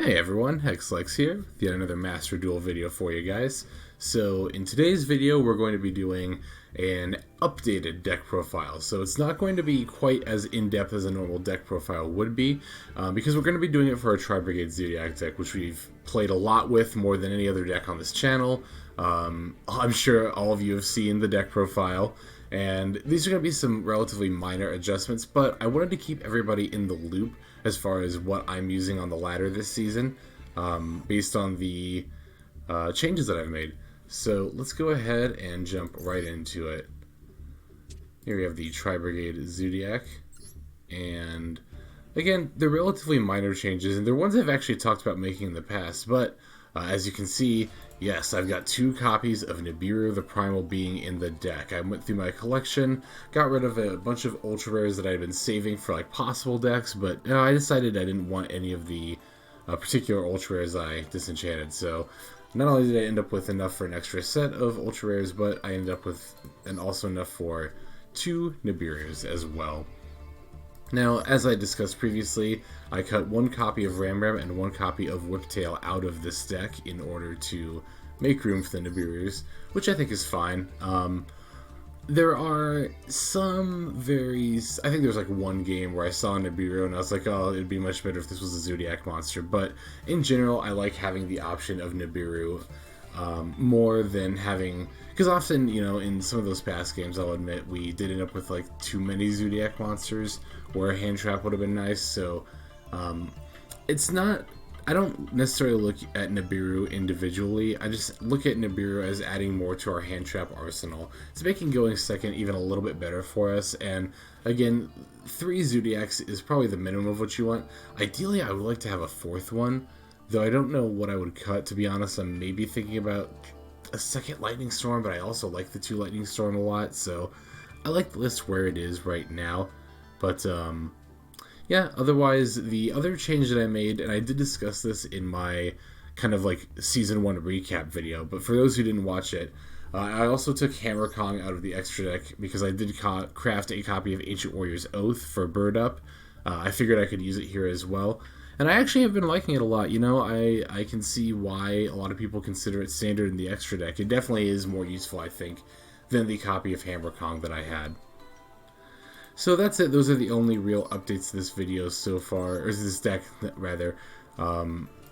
Hey everyone, Hexlex here, with yet another Master Duel video for you guys. So in today's video we're going to be doing an updated deck profile. So it's not going to be quite as in-depth as a normal deck profile would be, because we're going to be doing it for a Tri-Brigade Zoodiac deck, which we've played a lot with, more than any other deck on this channel. I'm sure all of you have seen the deck profile, and these are going to be some relatively minor adjustments, but I wanted to keep everybody in the loop as far as what I'm using on the ladder this season, based on the changes that I've made. So let's go ahead and jump right into it. Here we have the Tri-Brigade Zoodiac, and again, they're relatively minor changes, and they're ones I've actually talked about making in the past, but as you can see, yes, I've got 2 copies of Nibiru the Primal being in the deck. I went through my collection, got rid of a bunch of ultra rares that I had been saving for like possible decks, but I decided I didn't want any of the particular ultra rares I disenchanted. So not only did I end up with enough for an extra set of ultra rares, but I ended up with also enough for 2 Nibirus as well. Now, as I discussed previously, I cut 1 copy of Ramram and 1 copy of Whiptail out of this deck in order to make room for the Nibirus, which I think is fine. There are some I think there's like 1 game where I saw Nibiru and I was like, oh, it'd be much better if this was a Zoodiac monster, but in general, I like having the option of Nibiru more than having, because often, you know, in some of those past games, I'll admit, we did end up with like too many Zoodiac monsters where a hand trap would have been nice. So it's not, I don't necessarily look at Nibiru individually. I just look at Nibiru as adding more to our hand trap arsenal. It's making going second even a little bit better for us. And again, 3 Zoodiacs is probably the minimum of what you want. Ideally, I would like to have a 4th one, though I don't know what I would cut. To be honest, I'm maybe thinking about a 2nd Lightning Storm, but I also like the 2 Lightning Storm a lot, so I like the list where it is right now. But yeah, otherwise, the other change that I made, and I did discuss this in my kind of like Season 1 recap video, but for those who didn't watch it, I also took Hammer Kong out of the extra deck because I did craft a copy of Ancient Warrior's Oath for Bird Up. I figured I could use it here as well. And I actually have been liking it a lot. You know, I can see why a lot of people consider it standard in the extra deck. It definitely is more useful, I think, than the copy of Hammer Kong that I had. So that's it. Those are the only real updates to this video so far, or this deck, rather.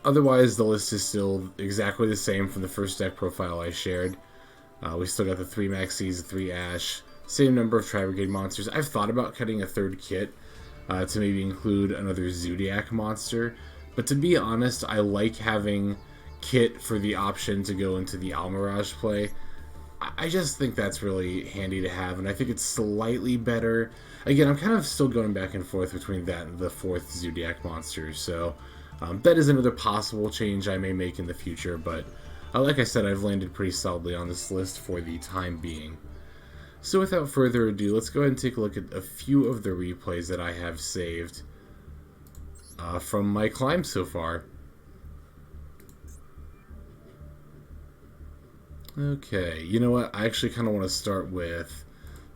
Otherwise, the list is still exactly the same from the first deck profile I shared. We still got the 3 Maxx's, the 3 Ash, same number of Tri-Brigade monsters. I've thought about cutting a 3rd Kitt, to maybe include another Zoodiac monster, but to be honest, I like having Kitt for the option to go into the Almiraj play. I just think that's really handy to have, and I think it's slightly better. Again, I'm kind of still going back and forth between that and the 4th Zoodiac monster, so that is another possible change I may make in the future, but like I said, I've landed pretty solidly on this list for the time being. So without further ado, let's go ahead and take a look at a few of the replays that I have saved from my climb so far. Okay, you know what? I actually kind of want to start with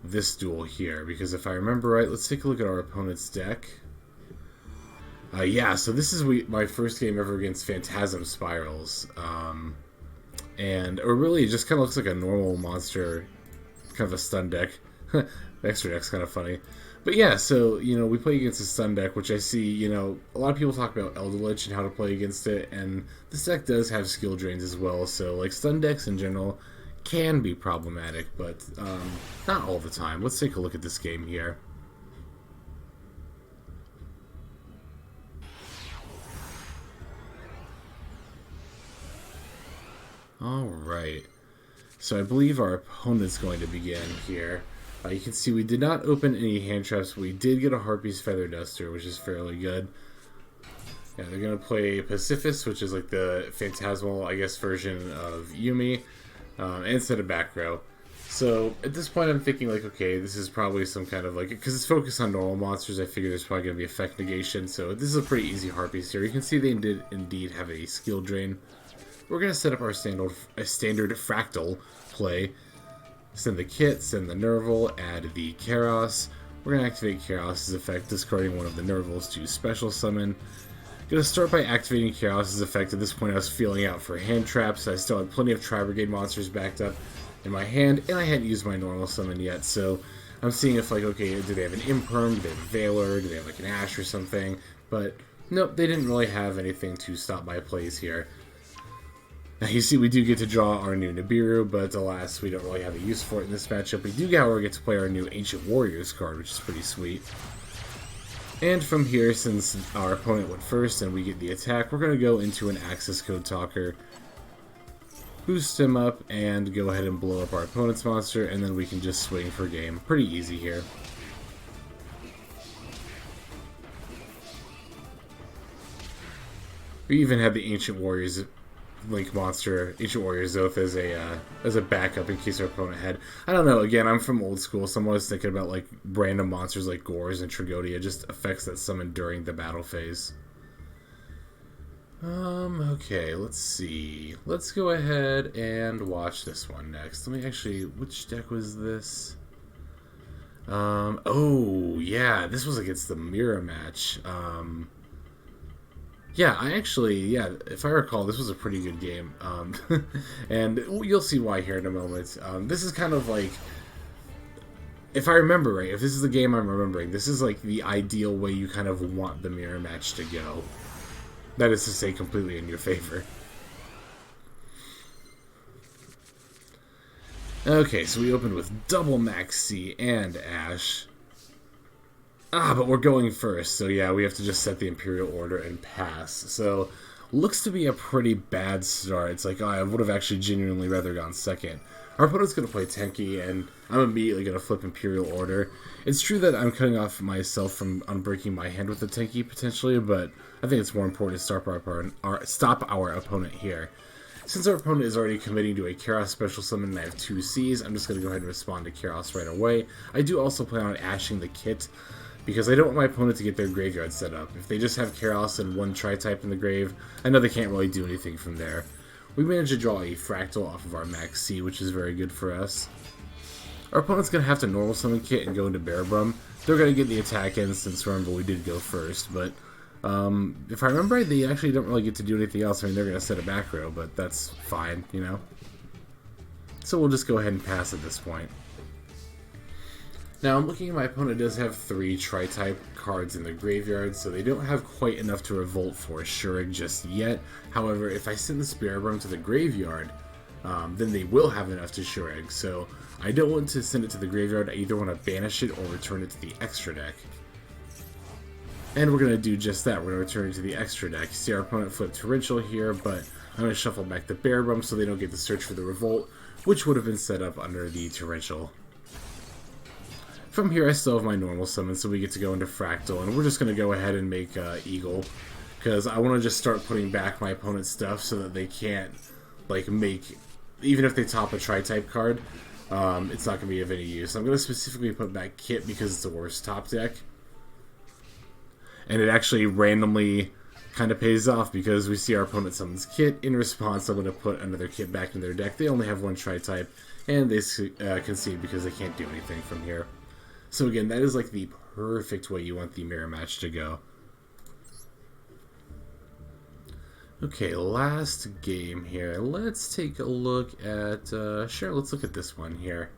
this duel here, because if I remember right, let's take a look at our opponent's deck. Yeah, so this is my first game ever against Phantasm Spirals. And it really just kind of looks like a normal monster, kind of a stun deck. The extra deck's kind of funny. But yeah, so, you know, we play against a stun deck, which I see, you know, a lot of people talk about Eldlich and how to play against it, and this deck does have skill drains as well, so, like, stun decks in general can be problematic, but not all the time. Let's take a look at this game here. Alright, so I believe our opponent's going to begin here. You can see we did not open any hand traps, but we did get a Harpie's Feather Duster, which is fairly good. Yeah, they're going to play Pacifist, which is like the Phantasmal, I guess, version of Yumi, instead of back row. So at this point I'm thinking like, okay, this is probably some kind of like, because it's focused on normal monsters, I figure there's probably going to be effect negation, so this is a pretty easy Harpies here. You can see they did indeed have a skill drain. We're going to set up our standard Fraktall play. Send the Kitt, send the Nervall, add the Kerass. We're going to activate Kerass's effect, discarding one of the Nervalls to special summon. Gonna start by activating Kerass' effect. At this point I was feeling out for hand traps. I still had plenty of Tri-Brigade monsters backed up in my hand, and I hadn't used my normal summon yet, so I'm seeing if, like, okay, do they have an Imperm, do they have a Veiler, do they have like an Ash or something, but nope, they didn't really have anything to stop my plays here. Now you see we do get to draw our new Nibiru, but alas, we don't really have a use for it in this matchup. We do, however, get to play our new Ancient Warriors card, which is pretty sweet. And from here, since our opponent went first and we get the attack, we're going to go into an Access Code Talker, boost him up, and go ahead and blow up our opponent's monster, and then we can just swing for game. Pretty easy here. We even had the Ancient Warriors Link monster, Ancient Warriors ZEUS, as a backup in case our opponent had. I don't know, again, I'm from old school, so I'm always thinking about like random monsters like Gores and Tragodia, just effects that summon during the battle phase. Okay, let's see. Let's go ahead and watch this one next. Let me actually, which deck was this? Oh, yeah, this was against the Mirror match. Yeah, if I recall, this was a pretty good game, and you'll see why here in a moment. This is kind of like, if I remember right, if this is the game I'm remembering, this is like the ideal way you kind of want the mirror match to go. That is to say, completely in your favor. Okay, so we opened with double Maxx and Ash. But we're going first, so yeah, we have to just set the Imperial Order and pass. So, looks to be a pretty bad start. It's like, oh, I would have actually genuinely rather gone second. Our opponent's going to play Tenki, and I'm immediately going to flip Imperial Order. It's true that I'm cutting off myself from unbreaking my hand with the Tenki, potentially, but I think it's more important to stop our opponent here. Since our opponent is already committing to a Kerass special summon and I have 2 Cs, I'm just going to go ahead and respond to Kerass right away. I do also plan on ashing the Kitt, because I don't want my opponent to get their graveyard set up. If they just have Kerass and 1 Tri-type in the grave, I know they can't really do anything from there. We managed to draw a Fraktall off of our Maxx, which is very good for us. Our opponent's going to have to normal summon Kitt and go into Bearbrumm. They're going to get the attack in since, remember, we did go first, but if I remember right, they actually don't really get to do anything else. I mean, they're going to set a back row, but that's fine, you know? So we'll just go ahead and pass at this point. Now, I'm looking at my opponent does have 3 Tri-type cards in the graveyard, so they don't have quite enough to revolt for Shurig just yet. However, if I send the Bearbrumm to the graveyard, then they will have enough to Shurig, so I don't want to send it to the graveyard. I either want to banish it or return it to the extra deck. And we're going to do just that. We're going to return it to the extra deck. See, our opponent flipped Torrential here, but I'm going to shuffle back the Bearbrumm so they don't get to search for the Revolt, which would have been set up under the Torrential. From here, I still have my normal summon, so we get to go into Fraktall, and we're just going to go ahead and make Eagle, because I want to just start putting back my opponent's stuff so that they can't, like, make, even if they top a Tri-type card, it's not going to be of any use. I'm going to specifically put back Kitt because it's the worst top deck, and it actually randomly kind of pays off because we see our opponent summons Kitt. In response, I'm going to put another Kitt back in their deck. They only have 1 Tri-type, and they concede because they can't do anything from here. So again, that is like the perfect way you want the mirror match to go. Okay, last game here. Let's take a look at, sure, let's look at this one here.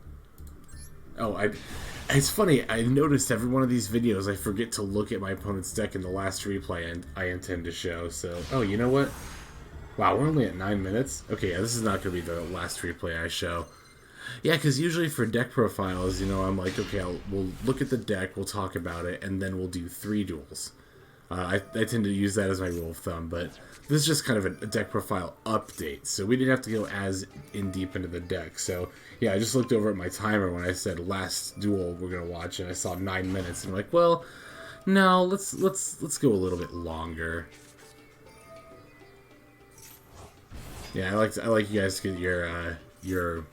Oh, it's funny, I noticed every one of these videos I forget to look at my opponent's deck in the last replay and I intend to show, so, oh, you know what? Wow, we're only at 9 minutes? Okay, yeah, this is not going to be the last replay I show. Yeah, because usually for deck profiles, you know, I'm like, okay, we'll look at the deck, we'll talk about it, and then we'll do 3 duels. I tend to use that as my rule of thumb, but this is just kind of a deck profile update, so we didn't have to go as in-deep into the deck. So, yeah, I just looked over at my timer when I said last duel we're going to watch, and I saw 9 minutes, and I'm like, well, no, let's go a little bit longer. Yeah, I like you guys to get your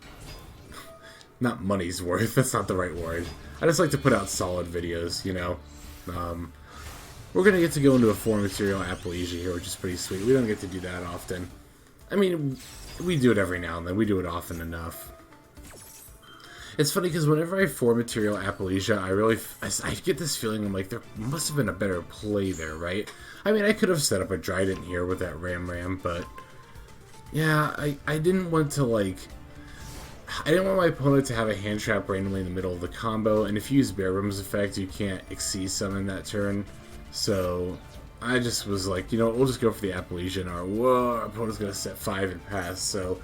not money's worth, that's not the right word. I just like to put out solid videos, you know. We're going to get to go into a 4 material Appalachia here, which is pretty sweet. We don't get to do that often. I mean, we do it every now and then. We do it often enough. It's funny because whenever I form Material Appalachia, I get this feeling I'm like, there must have been a better play there, right? I mean, I could have set up a Drident here with that Ramram, but yeah, I didn't want to, like, I didn't want my opponent to have a hand trap randomly in the middle of the combo, and if you use Bearbrumm's effect, you can't Exceed Summon that turn, so I just was like, you know what, we'll just go for the Appalachian, or whoa, our opponent's going to set 5 and pass, so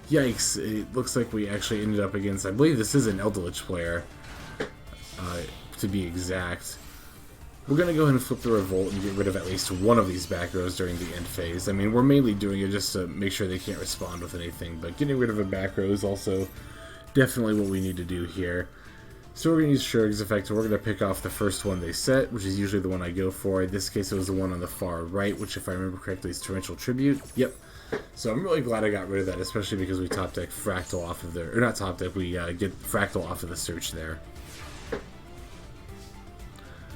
yikes, it looks like we actually ended up against, I believe this is an Eldlich player, to be exact. We're going to go ahead and flip the Revolt and get rid of at least one of these back rows during the end phase. I mean, we're mainly doing it just to make sure they can't respond with anything, but getting rid of a back row is also definitely what we need to do here. So we're going to use Shurig's effect, and we're going to pick off the first one they set, which is usually the one I go for. In this case, it was the one on the far right, which, if I remember correctly, is Torrential Tribute. Yep. So I'm really glad I got rid of that, especially because we top deck Fraktall off of the, or not top deck, we get Fraktall off of the search there.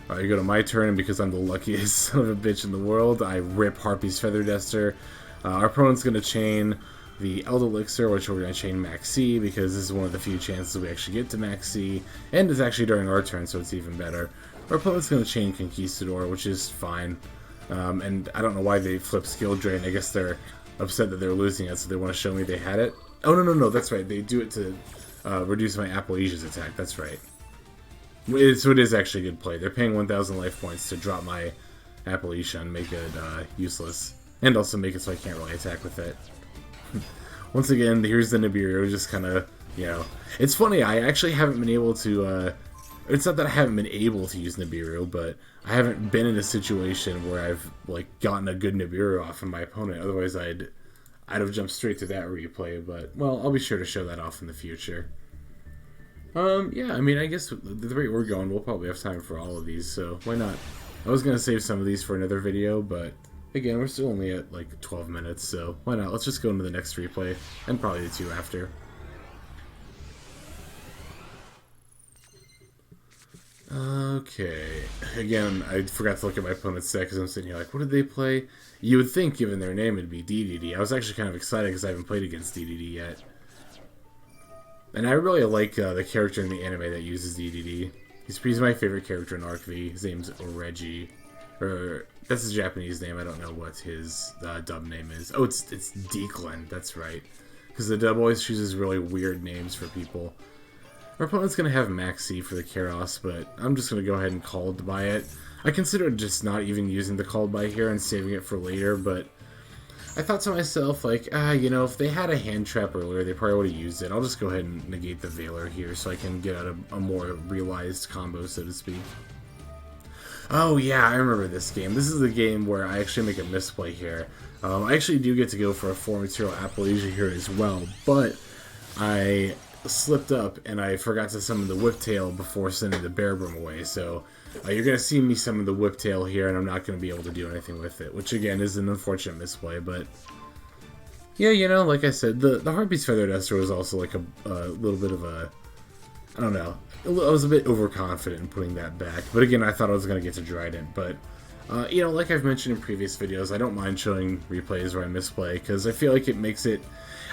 Alright, you go to my turn, and because I'm the luckiest son of a bitch in the world, I rip Harpie's Feather Duster. Our opponent's going to chain the Eldlich, which we're going to chain Maxx, because this is one of the few chances we actually get to Maxx, and it's actually during our turn, so it's even better. Our opponent's going to chain Conquistador, which is fine, and I don't know why they flipped Skill Drain. I guess they're upset that they're losing it, so they want to show me they had it. Oh, no, that's right, they do it to reduce my Appalachia's attack, that's right. So it is actually a good play. They're paying 1,000 life points to drop my Appalachia and make it useless. And also make it so I can't really attack with it. Once again, here's the Nibiru, just kind of, you know. It's funny, I actually haven't been able to, it's not that I haven't been able to use Nibiru, but I haven't been in a situation where I've, like, gotten a good Nibiru off of my opponent. Otherwise, I'd have jumped straight to that replay, but, well, I'll be sure to show that off in the future. Yeah, I mean, I guess the rate we're going, we'll probably have time for all of these, so why not? I was going to save some of these for another video, but again, we're still only at like 12 minutes, so why not? Let's just go into the next replay, and probably the 2 after. Okay, again, I forgot to look at my opponent's deck because I'm sitting here like, what did they play? You would think, given their name, it'd be DDD. I was actually kind of excited because I haven't played against DDD yet. And I really like the character in the anime that uses DDD. He's my favorite character in Arc V. His name's Reggie. Or, that's his Japanese name. I don't know what his dub name is. Oh, it's Declan. That's right. Because the dub always chooses really weird names for people. Our opponent's going to have Maxx for the Kerass, but I'm just going to go ahead and called by it. I considered just not even using the called by here and saving it for later, but I thought to myself, like, you know, if they had a hand trap earlier, they probably would have used it. I'll just go ahead and negate the Veiler here so I can get out a more realized combo, so to speak. Oh, yeah, I remember this game. This is the game where I actually make a misplay here. I actually do get to go for a 4-material Appalachia here as well, but I slipped up and I forgot to summon the Whiptail before sending the Bearbrumm away, so you're going to see me summon the Whiptail here, and I'm not going to be able to do anything with it, which again is an unfortunate misplay, but yeah, you know, like I said, the Harpie's Feather Duster was also like a little bit of a, I don't know, I was a bit overconfident in putting that back, but again, I thought I was going to get to Drident, but you know, like I've mentioned in previous videos, I don't mind showing replays where I misplay, because I feel like it makes it,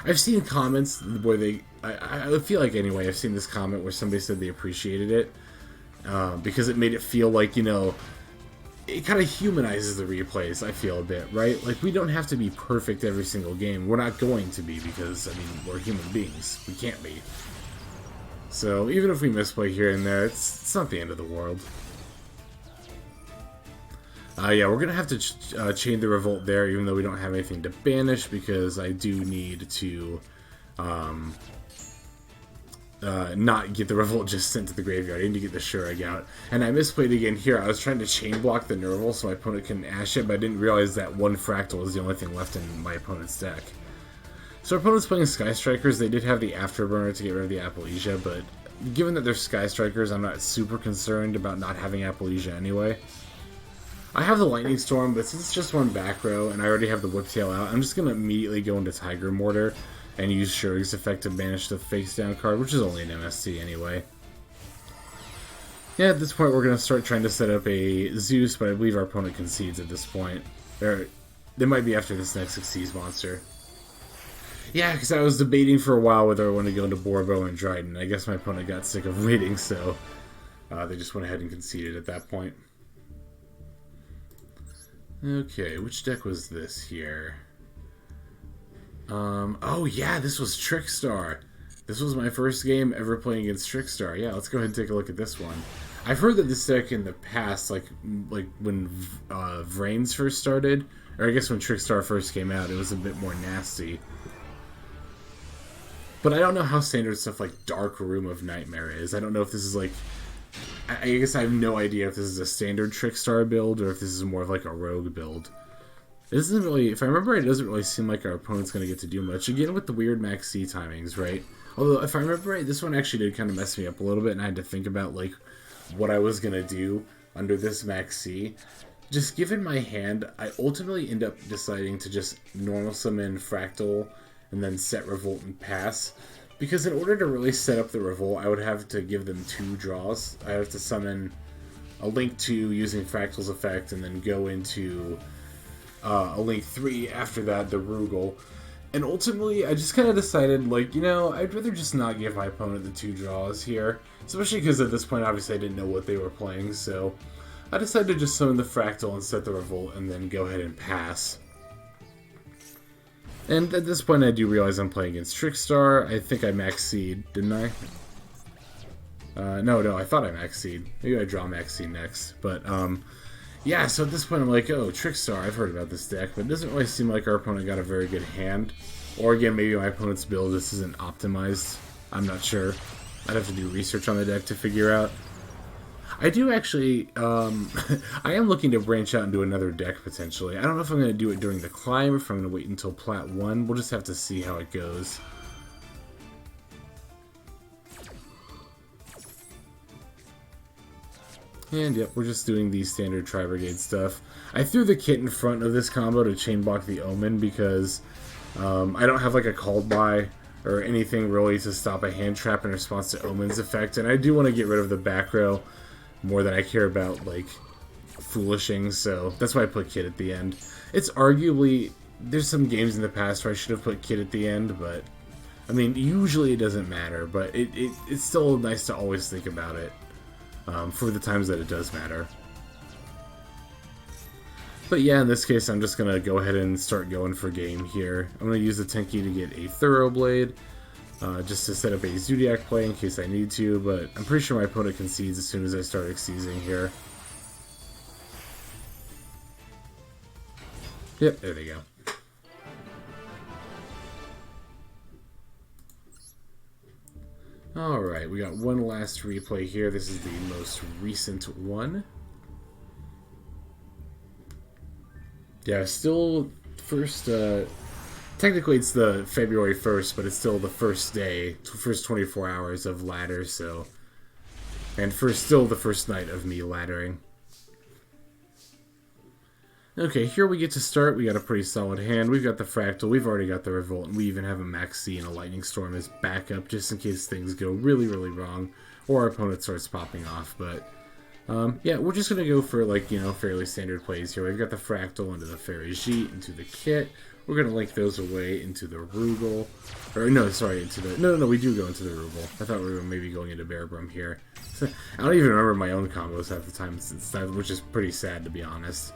I've seen comments where they, I feel like anyway, I've seen this comment where somebody said they appreciated it, because it made it feel like, you know, it kind of humanizes the replays, I feel a bit, right? Like, we don't have to be perfect every single game. We're not going to be, because, I mean, we're human beings. We can't be. So, even if we misplay here and there, it's not the end of the world. Yeah, we're going to have to chain the Revolt there, even though we don't have anything to banish, because I do need to not get the Revolt just sent to the graveyard. I need to get the Shurig out. And I misplayed again here. I was trying to chain block the Nervall so my opponent couldn't Ash it, but I didn't realize that one Fraktall was the only thing left in my opponent's deck. So our opponent's playing Sky Strikers. They did have the Afterburner to get rid of the Appalachia, but given that they're Sky Strikers, I'm not super concerned about not having Appalachia anyway. I have the Lightning Storm, but since it's just one back row and I already have the Whiptail out, I'm just going to immediately go into Tigermoartar and use Shurig's effect to banish the face down card, which is only an MST anyway. Yeah, at this point we're going to start trying to set up a Zeus, but I believe our opponent concedes at this point. Or, they might be after this next Xyz monster. Yeah, because I was debating for a while whether I wanted to go into Boarbow and Drident. I guess my opponent got sick of waiting, so they just went ahead and conceded at that point. Okay, which deck was this here? Oh yeah, this was Trickstar. This was my first game ever playing against Trickstar. Yeah, let's go ahead and take a look at this one. I've heard that this deck in the past, like when Vrains first started, or I guess when Trickstar first came out, it was a bit more nasty. But I don't know how standard stuff like Dark Room of Nightmare is. I don't know if this is like... I guess I have no idea if this is a standard Trickstar build or if this is more of like a rogue build. It doesn't really... If I remember, it doesn't really seem like our opponent's going to get to do much. Again, with the weird Maxx timings, right? Although, if I remember right, this one actually did kind of mess me up a little bit, and I had to think about like what I was going to do under this Maxx. Just given my hand, I ultimately end up deciding to just normal summon Fraktall and then set Revolt and pass. Because in order to really set up the Revolt, I would have to give them 2 draws. I have to summon a Link 2 using Fraktall's effect and then go into a Link 3 after that, the Rugal. And ultimately, I just kind of decided, like, you know, I'd rather just not give my opponent the 2 draws here. Especially because at this point, obviously, I didn't know what they were playing, so I decided to just summon the Fraktall and set the Revolt and then go ahead and pass. And at this point, I do realize I'm playing against Trickstar. I think I Maxx, didn't I? No, I thought I Maxx. Maybe I draw Maxx next. But, yeah, so at this point, I'm like, oh, Trickstar, I've heard about this deck, but it doesn't really seem like our opponent got a very good hand. Or again, maybe my opponent's build just isn't optimized. I'm not sure. I'd have to do research on the deck to figure out. I do actually, I am looking to branch out into another deck, potentially. I don't know if I'm going to do it during the climb, or if I'm going to wait until Plat 1. We'll just have to see how it goes. And yep, we're just doing the standard Tri-Brigade stuff. I threw the Kitt in front of this combo to chain block the Omen because I don't have like a called by or anything really to stop a hand trap in response to Omen's effect. And I do want to get rid of the back row more than I care about, like, foolishing, so that's why I put Kitt at the end. It's arguably, there's some games in the past where I should have put Kitt at the end, but, I mean, usually it doesn't matter, but it's still nice to always think about it, for the times that it does matter. But yeah, in this case, I'm just going to go ahead and start going for game here. I'm going to use the Tenki to get a Thoroughblade, just to set up a Zoodiac play in case I need to, but I'm pretty sure my opponent concedes as soon as I start exceeding here. Yep, there they go. Alright, we got one last replay here. This is the most recent one. Yeah, still first, technically it's the February 1st, but it's still the first day, first 24 hours of ladder, so... And still the first night of me laddering. Okay, here we get to start. We got a pretty solid hand. We've got the Fraktall, we've already got the Revolt, and we even have a Maxx and a Lightning Storm as backup, just in case things go really, really wrong, or our opponent starts popping off, but... yeah, we're just going to go for, like, you know, fairly standard plays here. We've got the Fraktall into the Ferrijit, into the Kitt. We're going to link those away into the Rugal. Or, no, sorry, into the... No, we do go into the Rugal. I thought we were maybe going into Bearbrumm here. I don't even remember my own combos half the time, which is pretty sad, to be honest.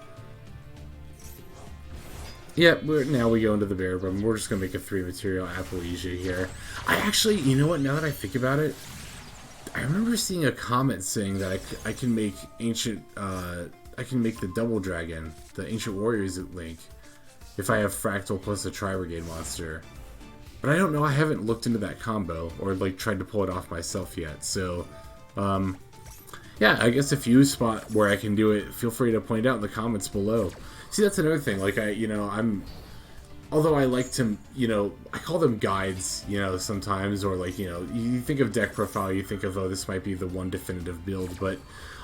Yep, now we go into the Bearbrumm. We're just going to make a 3-material Appalachia here. I actually, you know what, now that I think about it, I remember seeing a comment saying that I can make ancient, I can make the Double Dragon, the Ancient Warriors Link, if I have Fraktall plus a Tri-Brigade monster. But I don't know, I haven't looked into that combo, or like tried to pull it off myself yet, so, yeah, I guess if you spot where I can do it, feel free to point out in the comments below. See, that's another thing, like, although I like to, you know, I call them guides, you know, sometimes, or like, you know, you think of deck profile, you think of, oh, this might be the one definitive build, but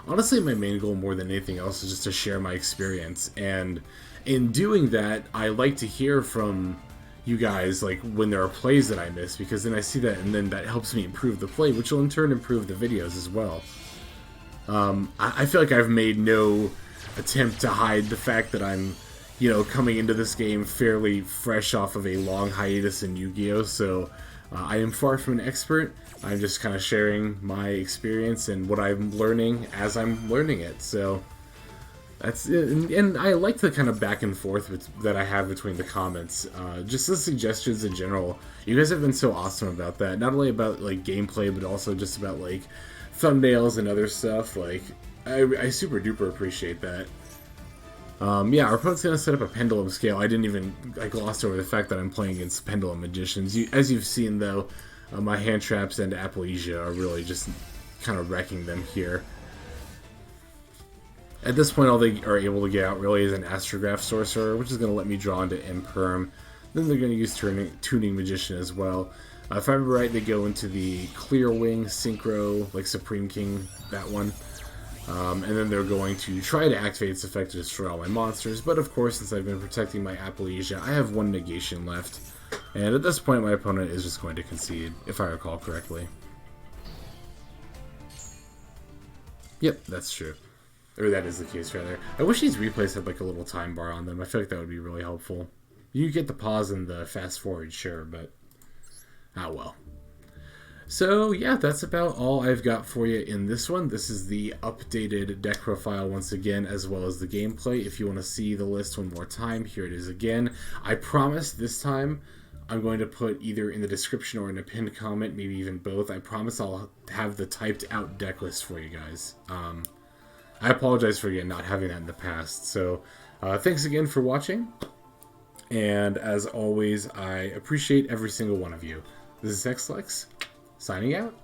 honestly, my main goal more than anything else is just to share my experience, and in doing that, I like to hear from you guys, like, when there are plays that I miss, because then I see that, and then that helps me improve the play, which will in turn improve the videos as well. I feel like I've made no attempt to hide the fact that I'm, you know, coming into this game fairly fresh off of a long hiatus in Yu-Gi-Oh! So I am far from an expert. I'm just kind of sharing my experience and what I'm learning as I'm learning it. So that's it. And I like the kind of back and forth that I have between the comments. Just the suggestions in general. You guys have been so awesome about that. Not only about like gameplay, but also just about like thumbnails and other stuff. Like I super duper appreciate that. Yeah, our opponent's gonna set up a pendulum scale. I glossed over the fact that I'm playing against Pendulum Magicians. As you've seen though, my hand traps and Appalachia are really just kind of wrecking them here. At this point, all they are able to get out really is an Astrograph Sorcerer, which is going to let me draw into Imperm. Then they're going to use Tuning Magician as well. If I remember right, they go into the Clear Wing, Synchro, like Supreme King, that one. And then they're going to try to activate its effect to destroy all my monsters. But of course, since I've been protecting my Appalachia, I have one negation left. And at this point, my opponent is just going to concede, if I recall correctly. Yep, that's true. Or that is the case, rather. I wish these replays had like a little time bar on them. I feel like that would be really helpful. You get the pause and the fast forward, sure, but ah well. So yeah, that's about all I've got for you in this one. This is the updated deck profile once again, as well as the gameplay. If you want to see the list one more time, here it is again. I promise this time I'm going to put either in the description or in a pinned comment, maybe even both. I promise I'll have the typed out deck list for you guys. I apologize for again not having that in the past. So thanks again for watching. And as always, I appreciate every single one of you. This is Xlex, signing out.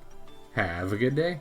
Have a good day.